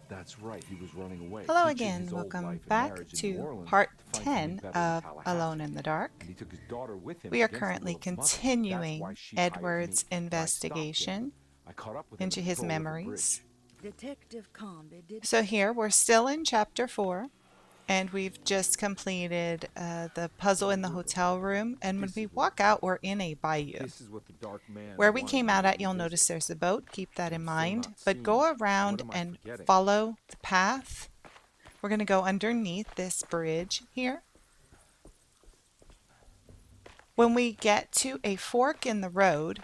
That's right, he was running away, Hello ditching again, his old welcome life and back marriage in New to Orleans part to find something 10 better in of Tallahassee. Alone in the Dark. And he took his daughter with him We are against the will currently of his mother. That's why continuing she hired me. Edward's But I stopped him. investigation I caught up with him into at the his Pearl River memories. Bridge. Detective Comby did. So here we're still in chapter 4, and we've just completed the puzzle in the hotel room, and when we walk out we're in a bayou. This is what the dark man Where we wanted came me out to at, you'll revisit. notice there's a boat. Keep that in I'm still mind. not But seeing go it. around What am I and forgetting? follow the path. We're going to go underneath this bridge here. When we get to a fork in the road,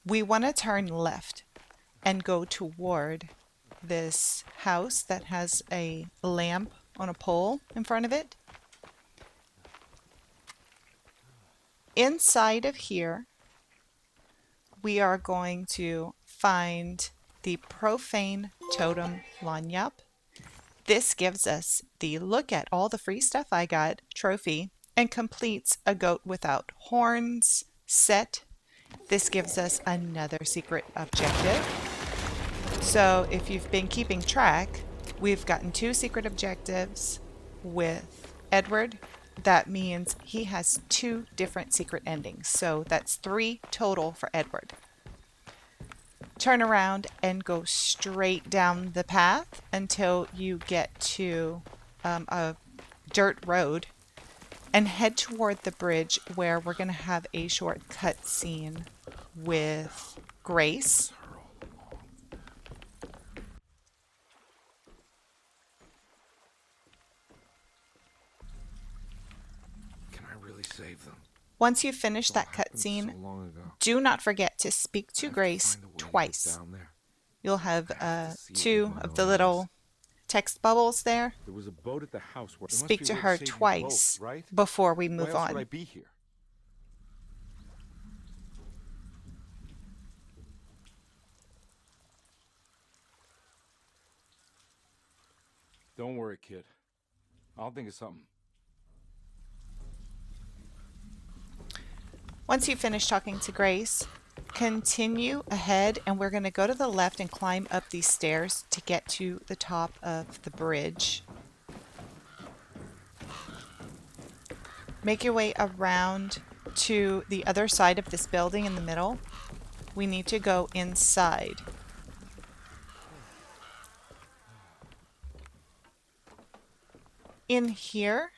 we want to turn left and go toward this house that has a lamp on a pole in front of it. Inside of here, we are going to find the profane totem Lagniappe. This gives us the look at all the free stuff I got trophy and completes a goat without horns set. This gives us another secret objective. So if you've been keeping track, we've gotten 2 secret objectives with Edward. That means he has 2 different secret endings. So that's 3 total for Edward. Turn around and go straight down the path until you get to a dirt road and head toward the bridge where we're going to have a short cut scene with Grace. Can I really save them? Once you finish It all that happened cutscene, so long ago. do not forget to speak to I have Grace find a way to get twice. down there. You'll have I have to see it 2 with my of own the eyes. little text bubbles there. There was a boat at the house where there must Speak be a to way her save you twice both, right? before we Why move else would I on. be here? Don't worry, kid. I'll think of something. Once you finish talking to Grace, continue ahead and we're going to go to the left and climb up these stairs to get to the top of the bridge. Make your way around to the other side of this building in the middle. We need to go inside. In here,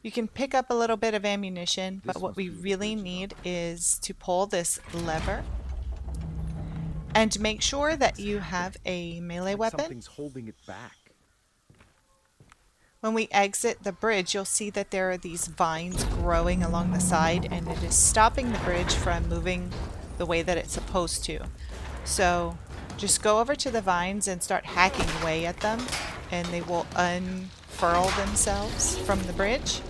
you can pick up a little bit of ammunition, but what we really need is to pull this lever and make sure that you have a melee weapon. Something's holding it back. When we exit the bridge, you'll see that there are these vines growing along the side, and it is stopping the bridge from moving the way that it's supposed to. So just go over to the vines and start hacking away at them, and they will unfurl themselves from the bridge.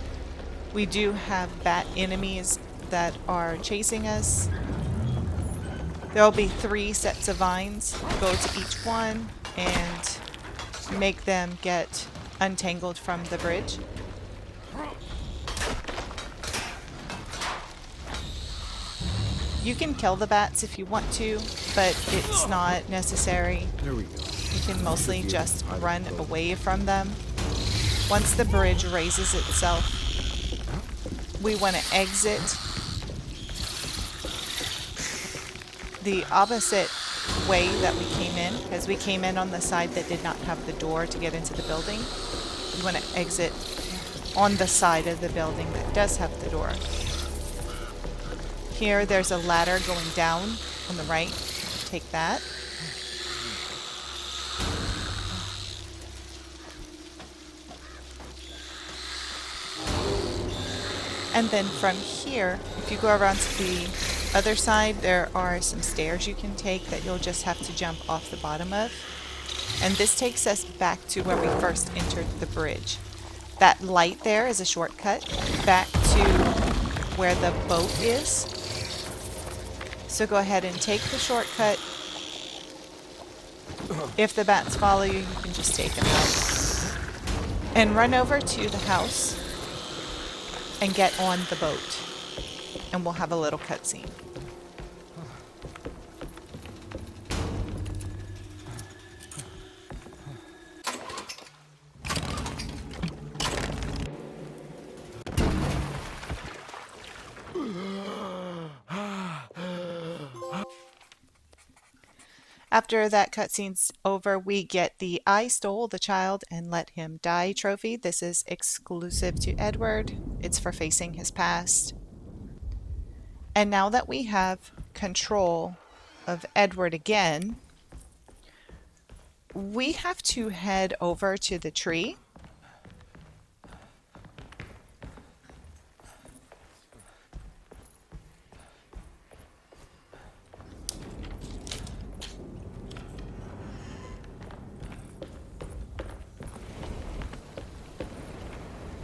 We do have bat enemies that are chasing us. There will be 3 sets of vines. Go to each one and make them get untangled from the bridge. You can kill the bats if you want to, but it's not necessary. There we go. You can mostly just run away from them. Once the bridge raises itself, we want to exit the opposite way that we came in, because we came in on the side that did not have the door to get into the building. We want to exit on the side of the building that does have the door. Here there's a ladder going down on the right. Take that. And then from here, if you go around to the other side, there are some stairs you can take that you'll just have to jump off the bottom of. And this takes us back to where we first entered the bridge. That light there is a shortcut back to where the boat is. So go ahead and take the shortcut. If the bats follow you, you can just take them out. And run over to the house and get on the boat. And we'll have a little cutscene. After that cutscene's over, we get the I stole the child and let him die trophy. This is exclusive to Edward. It's for facing his past. And now that we have control of Edward again, we have to head over to the tree.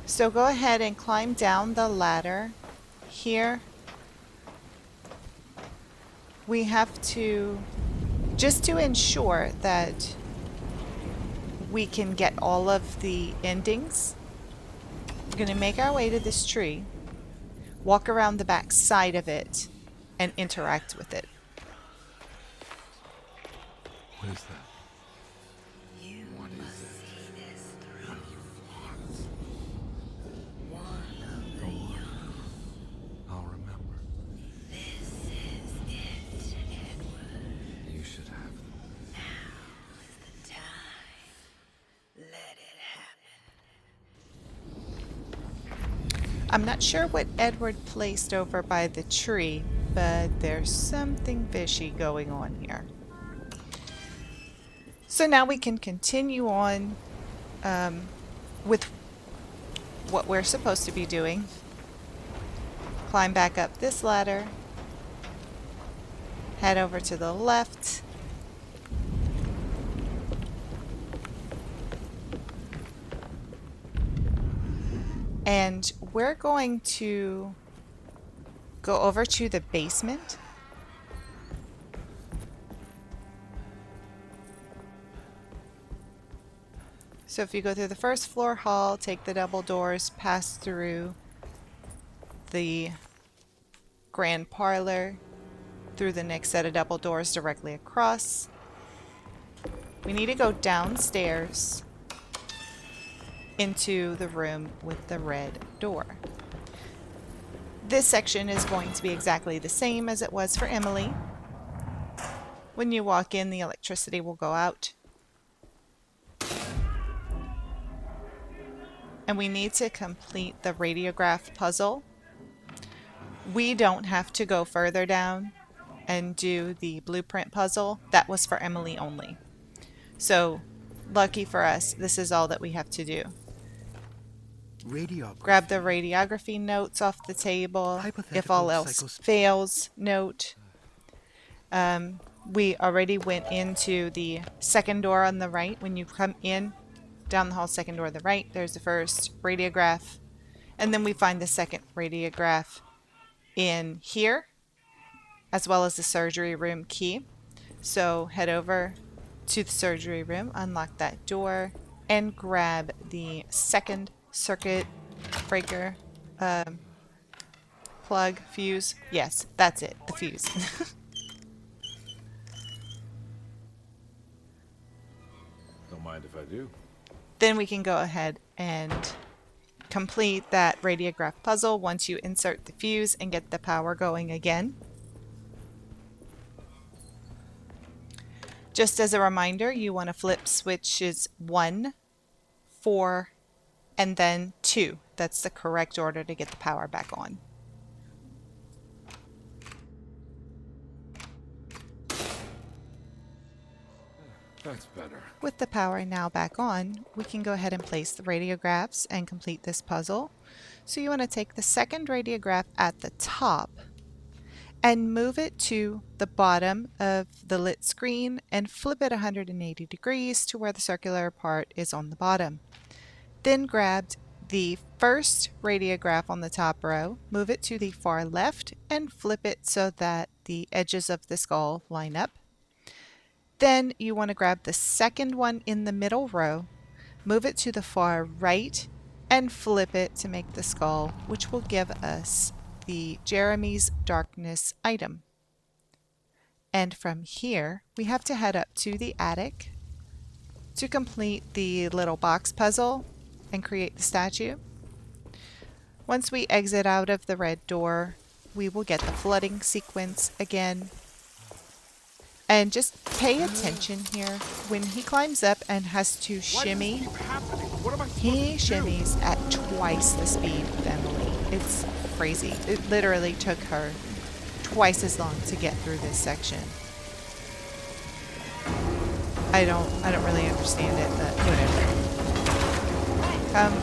So go ahead and climb down the ladder here. We have to, just to ensure that we can get all of the endings, we're going to make our way to this tree, walk around the back side of it, and interact with it. What is that? I'll remember. This is it, Edward. You should have them. Now is the time. Let it happen. I'm not sure what Edward placed over by the tree, but there's something fishy going on here. So now we can continue on with what we're supposed to be doing. Climb back up this ladder. Head over to the left. And we're going to go over to the basement. So if you go through the first floor hall, take the double doors, pass through the grand parlor, through the next set of double doors directly across. We need to go downstairs into the room with the red door. This section is going to be exactly the same as it was for Emily. When you walk in, the electricity will go out. And we need to complete the radiograph puzzle. We don't have to go further down and do the blueprint puzzle. That was for Emily only. So, lucky for us, this is all that we have to do. Grab the radiography notes off the table. If all else fails, note. We already went into the second door on the right. When you come in, down the hall, second door on the right, there's the first radiograph. And then we find the second radiograph in here, as well as the surgery room key. So head over to the surgery room, unlock that door, and grab the second circuit breaker plug fuse. Yes, that's it, the fuse. Don't mind if I do. Then we can go ahead and complete that radiograph puzzle once you insert the fuse and get the power going again. Just as a reminder, you want to flip switches 1, 4, and then 2. That's the correct order to get the power back on. That's better. With the power now back on, we can go ahead and place the radiographs and complete this puzzle. So you want to take the second radiograph at the top and move it to the bottom of the lit screen and flip it 180 degrees to where the circular part is on the bottom. Then grab the first radiograph on the top row, move it to the far left, and flip it so that the edges of the skull line up. Then you want to grab the second one in the middle row, move it to the far right, and flip it to make the skull, which will give us the Jeremy's Darkness item. And from here, we have to head up to the attic to complete the little box puzzle and create the statue. Once we exit out of the red door, we will get the flooding sequence again. And just pay attention here. When he climbs up and has to Why does shimmy, this keep happening? What am I supposed he to do? shimmies at twice the speed of Emily. It's crazy. It literally took her twice as long to get through this section. I don't really understand it, but whatever. Come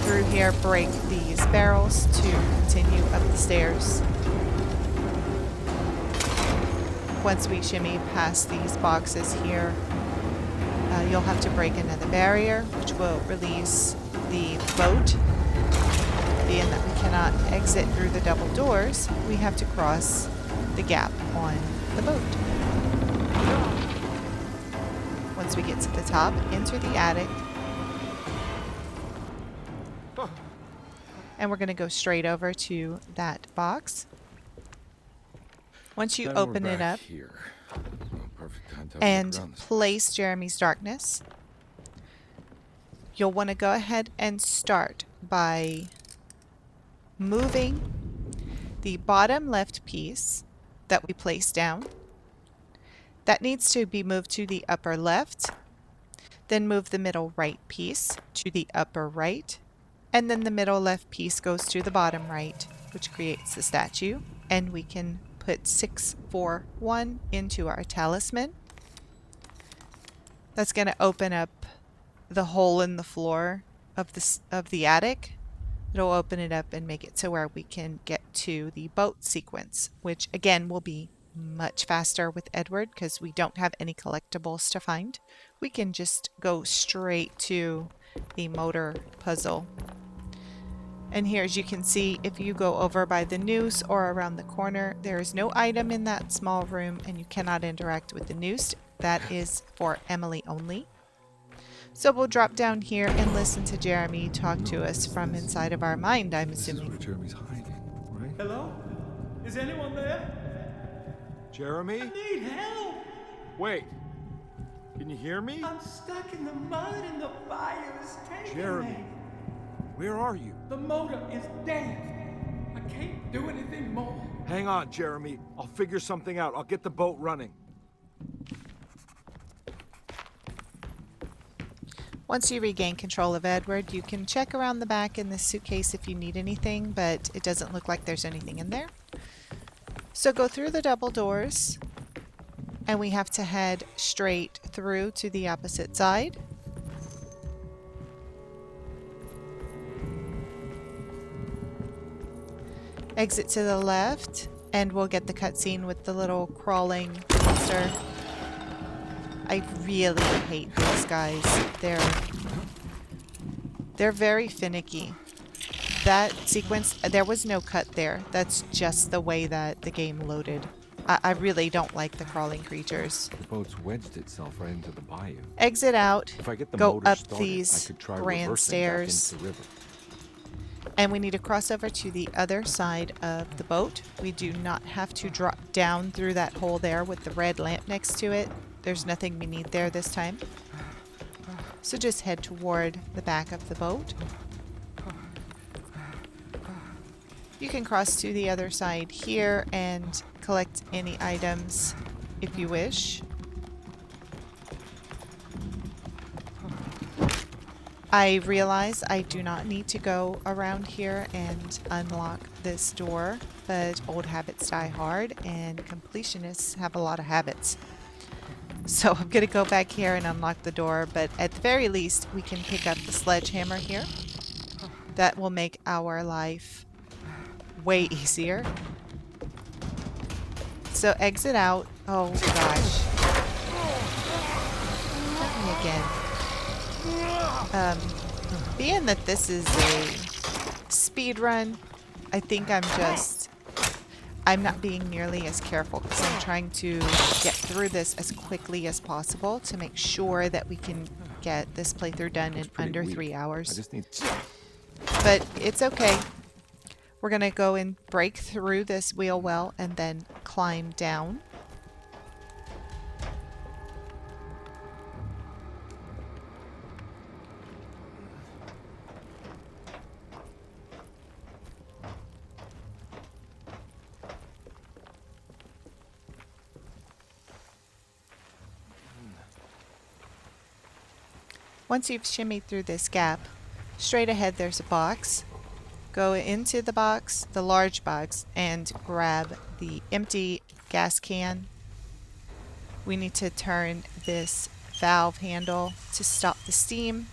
through here, break these barrels to continue up the stairs. Once we shimmy past these boxes here, you'll have to break another barrier, which will release the boat. Being that we cannot exit through the double doors, we have to cross the gap on the boat. Once we get to the top, enter the attic. And we're going to go straight over to that box. Once you Then we're open it back up here. Oh, perfect time to and look around this place Jeremy's Darkness, you'll want to go ahead and start by moving the bottom left piece that we placed down. That needs to be moved to the upper left. Then move the middle right piece to the upper right. And then the middle left piece goes to the bottom right, which creates the statue. And we can put 641 into our talisman. That's going to open up the hole in the floor of the attic. It'll open it up and make it to where we can get to the boat sequence, which again will be much faster with Edward because we don't have any collectibles to find. We can just go straight to the motor puzzle. And here, as you can see, if you go over by the noose or around the corner, there is no item in that small room and you cannot interact with the noose. That is for Emily only. So we'll drop down here and listen to Jeremy talk to us from inside of our mind, I'm This is assuming. where Jeremy's hiding, right? Hello? Is anyone there? Jeremy? Need help! Wait. Can you hear me? I'm stuck in the mud and the fire is taking Jeremy. me. Where are you? The motor is dead. I can't do anything more. Hang on, Jeremy. I'll figure something out. I'll get the boat running. Once you regain control of Edward, you can check around the back in this suitcase if you need anything, but it doesn't look like there's anything in there. So go through the double doors, and we have to head straight through to the opposite side. Exit to the left, and we'll get the cutscene with the little crawling monster. I really hate these guys. They're very finicky. That sequence, there was no cut there. That's just the way that the game loaded. I really don't like the crawling creatures. The boat's wedged itself right into the bayou. Exit out, If I get the go motor up started, these I could try grand reversing back stairs. into the river. And we need to cross over to the other side of the boat. We do not have to drop down through that hole there with the red lamp next to it. There's nothing we need there this time. So just head toward the back of the boat. You can cross to the other side here and collect any items if you wish. I realize I do not need to go around here and unlock this door, but old habits die hard and completionists have a lot of habits. So I'm going to go back here and unlock the door, but at the very least we can pick up the sledgehammer here. That will make our life way easier. So exit out. Oh gosh. Not me again. Being that this is a speed run, I think I'm not being nearly as careful because I'm trying to get through this as quickly as possible to make sure that we can get this playthrough done in under 3 I hours. just need... But it's okay. We're going to go and break through this wheel well and then climb down. Once you've shimmied through this gap, straight ahead there's a box. Go into the box, the large box, and grab the empty gas can. We need to turn this valve handle to stop the steam,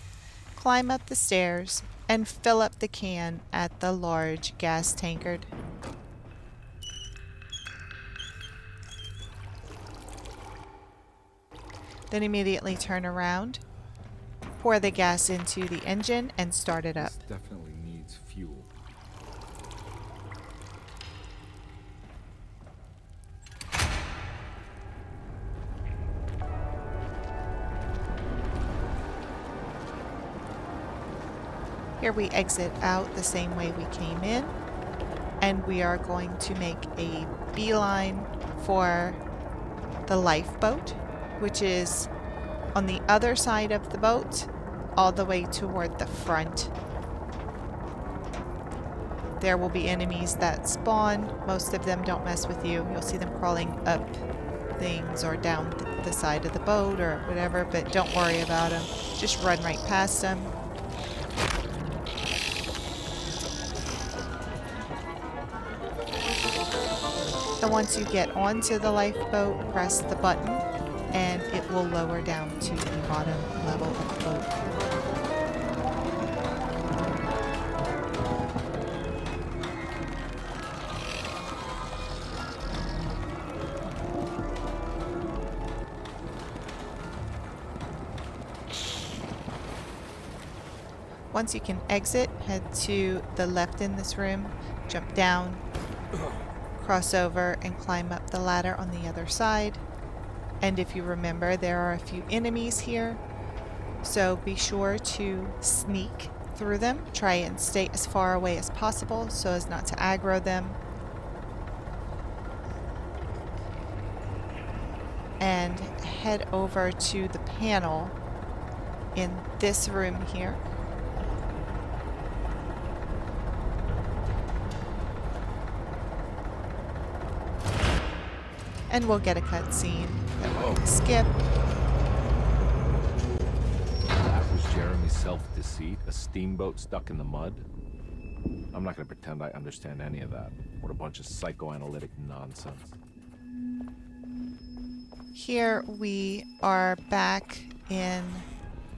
climb up the stairs, and fill up the can at the large gas tankard. Then immediately turn around, pour the gas into the engine, and start it up. This definitely needs fuel. Here we exit out the same way we came in, and we are going to make a beeline for the lifeboat, which is on the other side of the boat, all the way toward the front. There will be enemies that spawn. Most of them don't mess with you. You'll see them crawling up things or down the side of the boat or whatever, but don't worry about them. Just run right past them. And once you get onto the lifeboat, press the button and it will lower down to the bottom level of the boat. Once you can exit, head to the left in this room, jump down, cross over, and climb up the ladder on the other side. And if you remember, there are a few enemies here, so be sure to sneak through them. Try and stay as far away as possible so as not to aggro them. And head over to the panel in this room here. And we'll get a cutscene that we're gonna skip. That was Jeremy's self-deceit? A steamboat stuck in the mud? I'm not gonna pretend I understand any of that. What a bunch of psychoanalytic nonsense. Here we are back in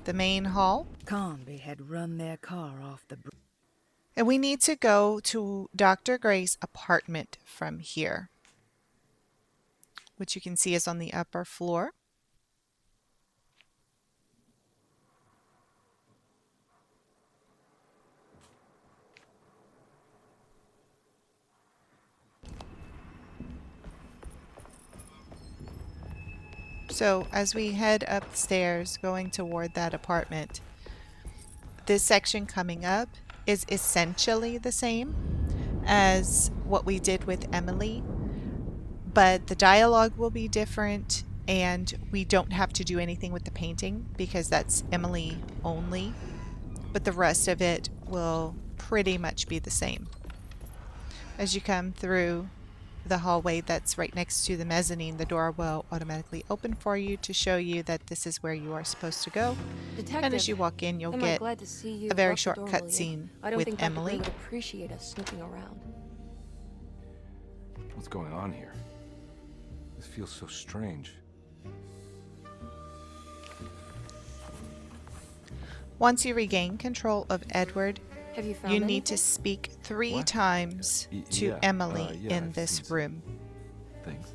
the main hall. Conby had run their car off the bridge. And we need to go to Dr. Gray's apartment from here, which you can see is on the upper floor. So as we head upstairs going toward that apartment, this section coming up is essentially the same as what we did with Emily, but the dialogue will be different and we don't have to do anything with the painting because that's Emily only, but the rest of it will pretty much be the same. As you come through the hallway that's right next to the mezzanine, the door will automatically open for you to show you that this is where you are supposed to go. Detective, And as you walk in, you'll am I get glad to see you a very left the short door, will you? cutscene I don't with think Dr. Gray Emily. would appreciate us snooping around. What's going on here? This feels so strange. Once you regain control of Edward, Have you found you anything? need to speak 3 What? times to Yeah, Emily yeah, in I've this seen some room. Things.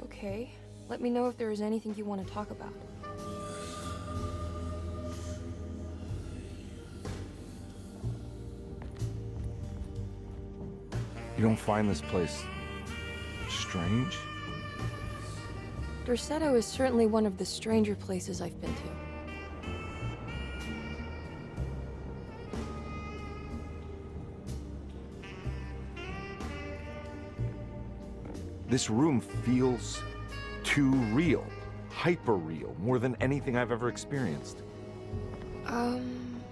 Okay. Let me know if there is anything you want to talk about. You don't find this place strange? Dorsetto is certainly one of the stranger places I've been to. This room feels too real. Hyper real. More than anything I've ever experienced.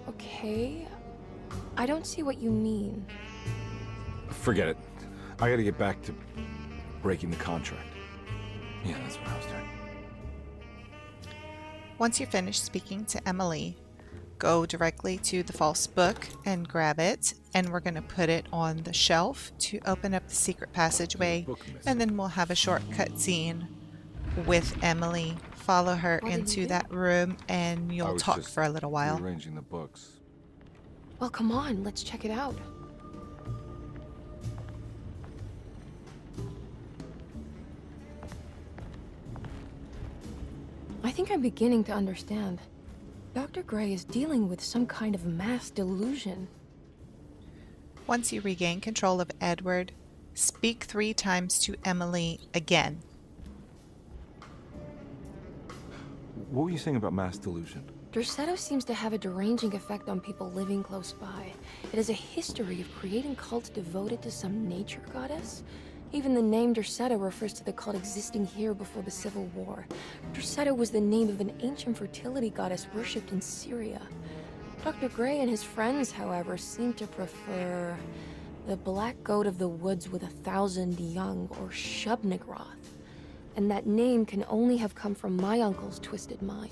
Okay. I don't see what you mean. Forget it. I gotta get back to breaking the contract. Yeah, that's what I was doing. Once you finish speaking to Emily, go directly to the false book and grab it, and we're going to put it on the shelf to open up the secret passageway, book missing. and then we'll have a shortcut scene with Emily. Follow her What did you into do? that room, and I you'll was talk just for a little while. rearranging the books. Well, come on, let's check it out. I think I'm beginning to understand. Dr. Gray is dealing with some kind of mass delusion. Once you regain control of Edward, speak 3 times to Emily again. What were you saying about mass delusion? Derceto seems to have a deranging effect on people living close by. It has a history of creating cults devoted to some nature goddess. Even the name Derceto refers to the cult existing here before the Civil War. Derceto was the name of an ancient fertility goddess worshipped in Syria. Dr. Gray and his friends, however, seem to prefer the black goat of the woods with 1,000 young, or Shub-Nigroth. And that name can only have come from my uncle's twisted mind.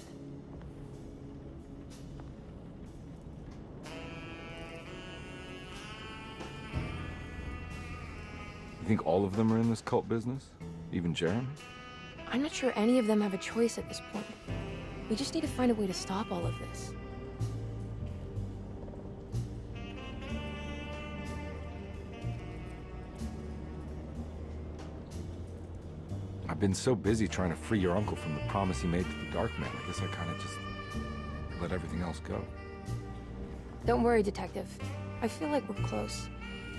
You think all of them are in this cult business? Even Jeremy? I'm not sure any of them have a choice at this point. We just need to find a way to stop all of this. I've been so busy trying to free your uncle from the promise he made to the Dark Man. I guess I kind of just let everything else go. Don't worry, Detective. I feel like we're close.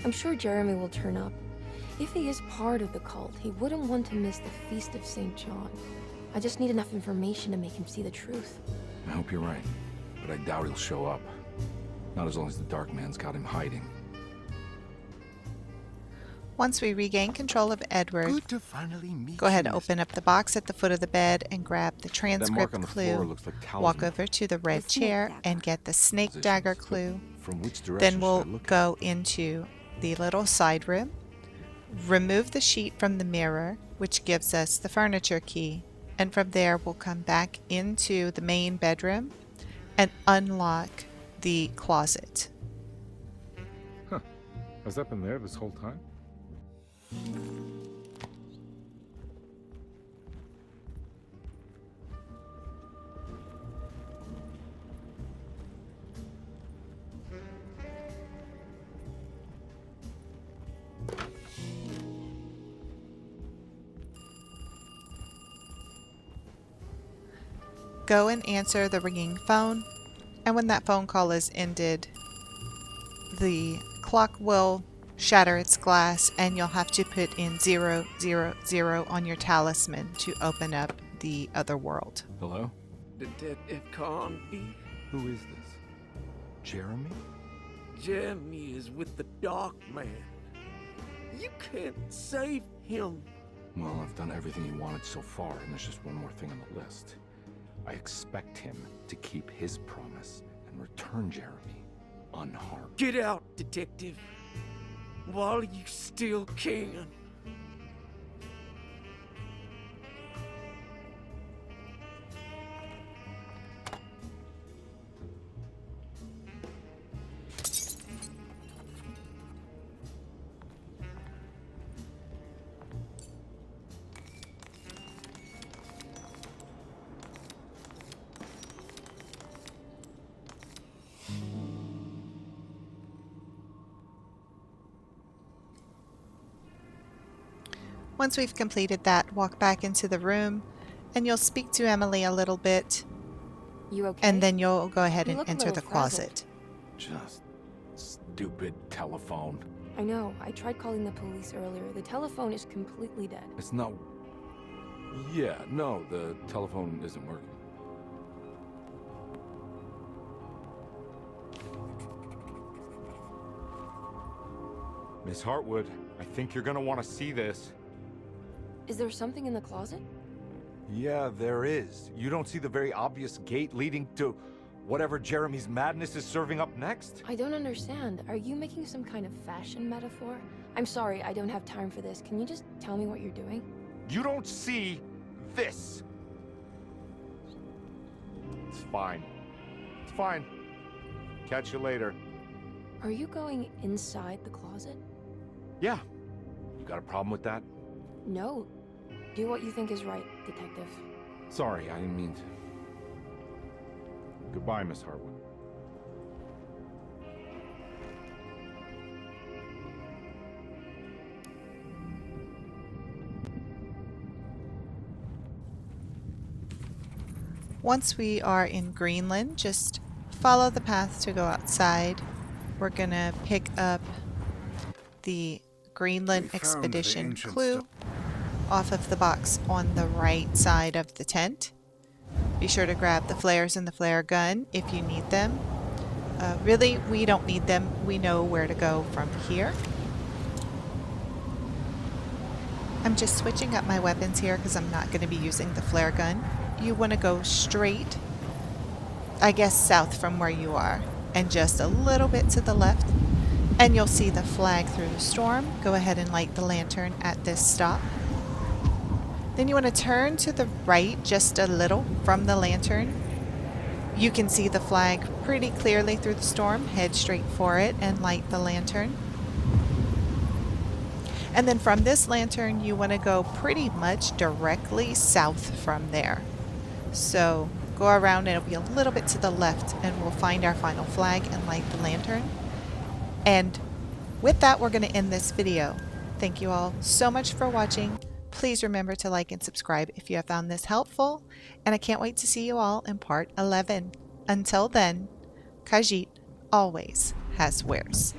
I'm sure Jeremy will turn up. If he is part of the cult, he wouldn't want to miss the Feast of St. John. I just need enough information to make him see the truth. I hope you're right, but I doubt he'll show up. Not as long as the Dark Man's got him hiding. Once we regain control of Edward, Good to finally meet go ahead you, and Miss- open up the box at the foot of the bed and grab the That mark transcript on the clue. floor looks like Walk talisman. over to the red The snake chair dagger. and get the snake Positions, dagger but clue. From which direction Then should we'll I look go into the little side room, remove the sheet from the mirror, which gives us the furniture key, and from there we'll come back into the main bedroom and unlock the closet. Has that been there this whole time? Go and answer the ringing phone, and when that phone call is ended, the clock will shatter its glass and you'll have to put in 000 on your talisman to open up the other world. Hello? Detective Conby. Who is this? Jeremy? Jeremy is with the Dark Man. You can't save him. Well, I've done everything he wanted so far, and there's just one more thing on the list. I expect him to keep his promise and return Jeremy unharmed. Get out, Detective. While you still can. Once we've completed that, walk back into the room and you'll speak to Emily a little bit, You okay? and then you'll go ahead You and look a enter little the closet. Just stupid telephone. I know. I tried calling the police earlier. The telephone is completely dead. It's not... Yeah, no, the telephone isn't working. Miss Hartwood, I think you're gonna want to see this. Is there something in the closet? Yeah, there is. You don't see the very obvious gate leading to whatever Jeremy's madness is serving up next? I don't understand. Are you making some kind of fashion metaphor? I'm sorry, I don't have time for this. Can you just tell me what you're doing? You don't see this. It's fine. It's fine. Catch you later. Are you going inside the closet? Yeah. You got a problem with that? No. Do what you think is right, Detective. Sorry, I didn't mean to. Goodbye, Miss Hartwood. Once we are in Greenland, just follow the path to go outside. We're gonna pick up the Greenland Expedition clue off of the box on the right side of the tent. Be sure to grab the flares and the flare gun if you need them. Really, we don't need them. We know where to go from here. I'm just switching up my weapons here because I'm not going to be using the flare gun. You want to go straight, I guess south from where you are, and just a little bit to the left, and you'll see the flag through the storm. Go ahead and light the lantern at this stop. Then you want to turn to the right just a little from the lantern. You can see the flag pretty clearly through the storm. Head straight for it and light the lantern. And then from this lantern, you want to go pretty much directly south from there. So go around and it'll be a little bit to the left and we'll find our final flag and light the lantern. And with that, we're going to end this video. Thank you all so much for watching. Please remember to like and subscribe if you have found this helpful. And I can't wait to see you all in part 11. Until then, Khajiit always has wares.